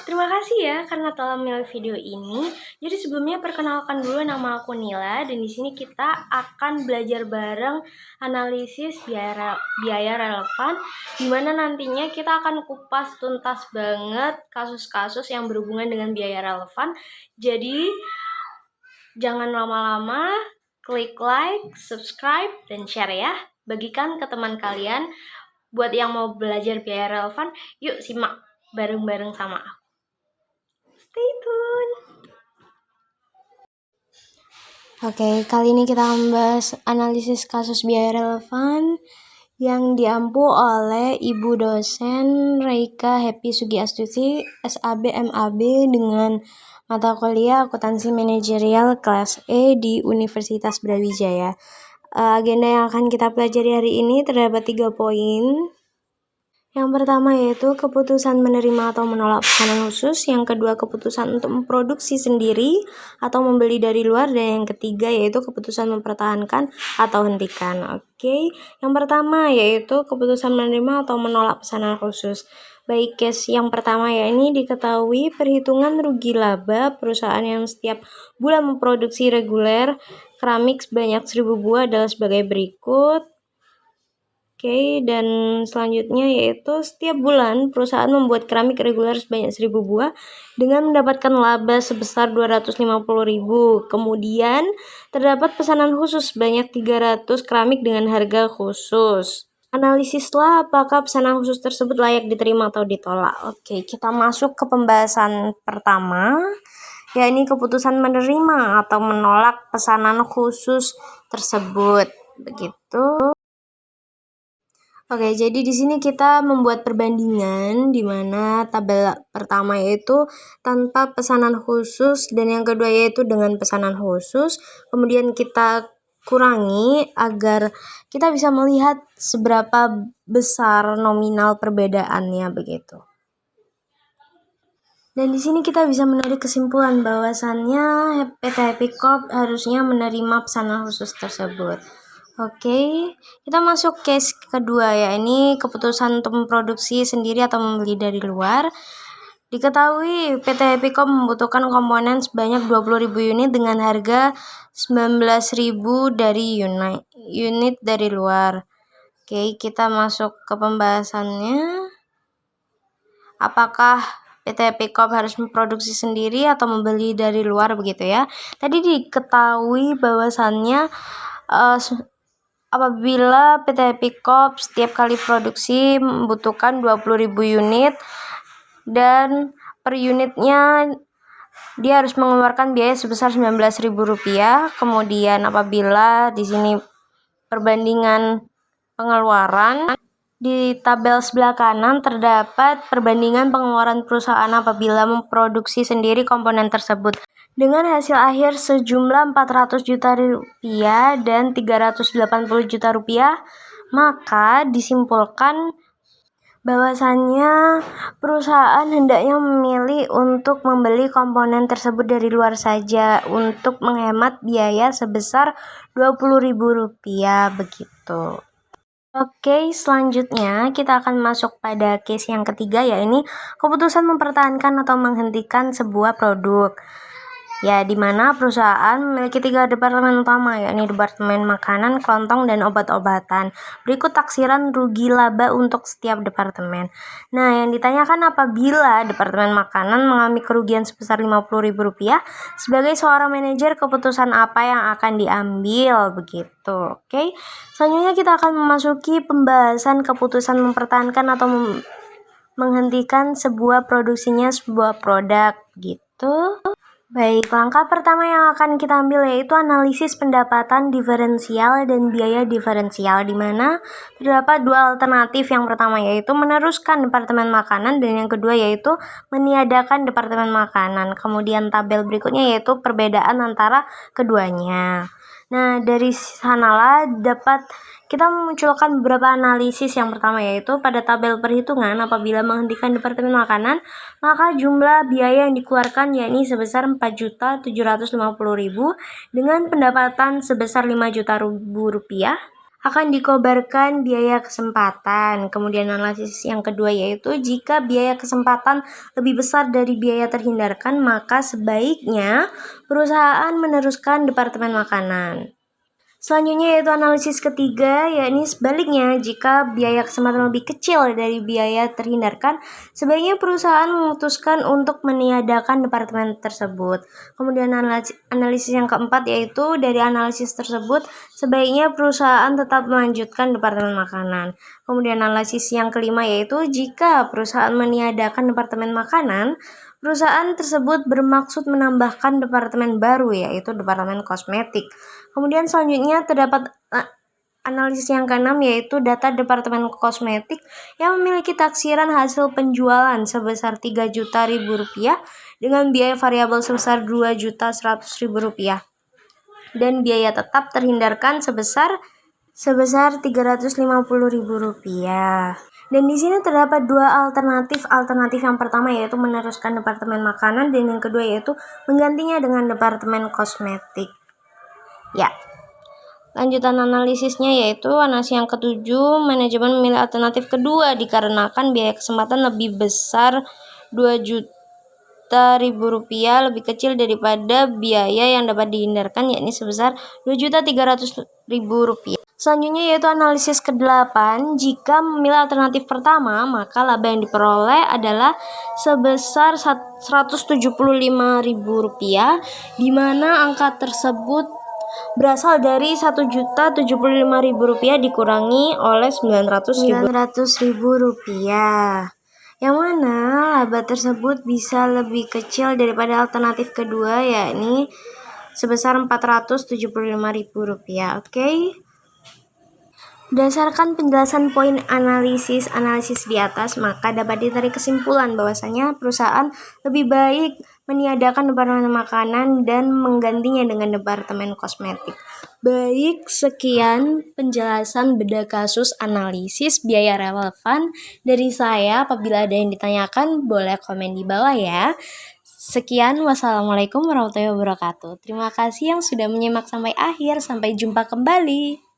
terima kasih ya karena telah memilih video ini. Jadi sebelumnya perkenalkan dulu, nama aku Nila dan di sini kita akan belajar bareng analisis biaya relevan, di mana nantinya kita akan kupas tuntas banget kasus-kasus yang berhubungan dengan biaya relevan. Jadi jangan lama-lama, klik like, subscribe, dan share ya. Bagikan ke teman kalian. Buat yang mau belajar biaya relevan, yuk simak bareng-bareng sama aku. Stay tune. Oke, kali ini kita membahas analisis kasus biaya relevan yang diampu oleh Ibu dosen Reika Happy Sugiastuti, SAB MAB dengan mata kuliah Akuntansi Manajerial kelas E di Universitas Brawijaya. Agenda yang akan kita pelajari hari ini terdapat 3 poin. Yang pertama yaitu keputusan menerima atau menolak pesanan khusus, yang kedua keputusan untuk memproduksi sendiri atau membeli dari luar, dan yang ketiga yaitu keputusan mempertahankan atau hentikan. Oke, yang pertama yaitu keputusan menerima atau menolak pesanan khusus. Baik, case yang pertama ya, ini diketahui perhitungan rugi laba perusahaan yang setiap bulan memproduksi reguler keramik sebanyak 1000 buah adalah sebagai berikut. Oke, dan selanjutnya yaitu setiap bulan perusahaan membuat keramik reguler sebanyak 1000 buah dengan mendapatkan laba sebesar 250.000. Kemudian terdapat pesanan khusus sebanyak 300 keramik dengan harga khusus. Analisislah apakah pesanan khusus tersebut layak diterima atau ditolak. Oke, kita masuk ke pembahasan pertama, yakni keputusan menerima atau menolak pesanan khusus tersebut. Begitu. Oke, jadi di sini kita membuat perbandingan di mana tabel pertama yaitu tanpa pesanan khusus dan yang kedua yaitu dengan pesanan khusus. Kemudian kita kurangi agar kita bisa melihat seberapa besar nominal perbedaannya begitu. Dan di sini kita bisa menarik kesimpulan bahwasannya PT Happy Corp harusnya menerima pesanan khusus tersebut. Oke, kita masuk case kedua ya, ini keputusan untuk memproduksi sendiri atau membeli dari luar. Diketahui PT Happy Corp membutuhkan komponen sebanyak 20.000 unit dengan harga 19.000 dari unit dari luar. Oke, kita masuk ke pembahasannya. Apakah PT Happy Corp harus memproduksi sendiri atau membeli dari luar begitu ya? Tadi diketahui bahwasannya apabila PT Happy Corp setiap kali produksi membutuhkan 20.000 unit dan per unitnya dia harus mengeluarkan biaya sebesar Rp19.000. Kemudian apabila di sini perbandingan pengeluaran, di tabel sebelah kanan terdapat perbandingan pengeluaran perusahaan apabila memproduksi sendiri komponen tersebut dengan hasil akhir sejumlah Rp400 juta dan Rp380 juta, maka disimpulkan bahwasannya perusahaan hendaknya memilih untuk membeli komponen tersebut dari luar saja untuk menghemat biaya sebesar Rp20.000 begitu. Oke, selanjutnya kita akan masuk pada case yang ketiga, yakni keputusan mempertahankan atau menghentikan sebuah produk. Ya, di mana perusahaan memiliki 3 departemen utama, yakni departemen makanan, kelontong, dan obat-obatan. Berikut taksiran rugi laba untuk setiap departemen. Nah, yang ditanyakan apabila departemen makanan mengalami kerugian sebesar Rp50.000, sebagai seorang manajer keputusan apa yang akan diambil begitu. Oke. Selanjutnya kita akan memasuki pembahasan keputusan mempertahankan atau menghentikan sebuah produksinya sebuah produk gitu. Baik, langkah pertama yang akan kita ambil yaitu analisis pendapatan diferensial dan biaya diferensial, di mana terdapat 2 alternatif. Yang pertama yaitu meneruskan departemen makanan dan yang kedua yaitu meniadakan departemen makanan. Kemudian tabel berikutnya yaitu perbedaan antara keduanya. Nah, dari sanalah dapat kita memunculkan beberapa analisis. Yang pertama yaitu pada tabel perhitungan apabila menghentikan departemen makanan, maka jumlah biaya yang dikeluarkan yakni sebesar Rp4.750.000 dengan pendapatan sebesar Rp5 juta. akan dikobarkan biaya kesempatan. Kemudian analisis yang kedua yaitu jika biaya kesempatan lebih besar dari biaya terhindarkan, maka sebaiknya perusahaan meneruskan departemen makanan. Selanjutnya yaitu analisis ketiga, yakni sebaliknya jika biaya kesempatan lebih kecil dari biaya terhindarkan, sebaiknya perusahaan memutuskan untuk meniadakan departemen tersebut. Kemudian analisis yang keempat yaitu dari analisis tersebut, sebaiknya perusahaan tetap melanjutkan departemen makanan. Kemudian analisis yang kelima yaitu jika perusahaan meniadakan departemen makanan, perusahaan tersebut bermaksud menambahkan departemen baru yaitu departemen kosmetik. Kemudian selanjutnya terdapat analisis yang keenam yaitu data departemen kosmetik yang memiliki taksiran hasil penjualan sebesar Rp3.000.000 dengan biaya variabel sebesar Rp2.100.000 dan biaya tetap terhindarkan sebesar Rp350.000. Dan di sini terdapat dua alternatif. Alternatif yang pertama yaitu meneruskan departemen makanan dan yang kedua yaitu menggantinya dengan departemen kosmetik. Ya. Lanjutan analisisnya yaitu analisis yang ketujuh, manajemen memilih alternatif kedua dikarenakan biaya kesempatan lebih besar Rp2.000.000 lebih kecil daripada biaya yang dapat dihindarkan yakni sebesar Rp2.300.000. Selanjutnya yaitu analisis ke-8, jika memilih alternatif pertama maka laba yang diperoleh adalah sebesar Rp175.000 di mana angka tersebut berasal dari Rp1.075.000 dikurangi oleh Rp900.000. Yang mana laba tersebut bisa lebih kecil daripada alternatif kedua yakni sebesar Rp475.000. Oke. Berdasarkan penjelasan poin analisis di atas, maka dapat ditarik kesimpulan bahwasanya perusahaan lebih baik meniadakan departemen makanan dan menggantinya dengan departemen kosmetik. Baik, sekian penjelasan bedah kasus analisis biaya relevan dari saya. Apabila ada yang ditanyakan, boleh komen di bawah ya. Sekian, wassalamualaikum warahmatullahi wabarakatuh. Terima kasih yang sudah menyimak sampai akhir. Sampai jumpa kembali.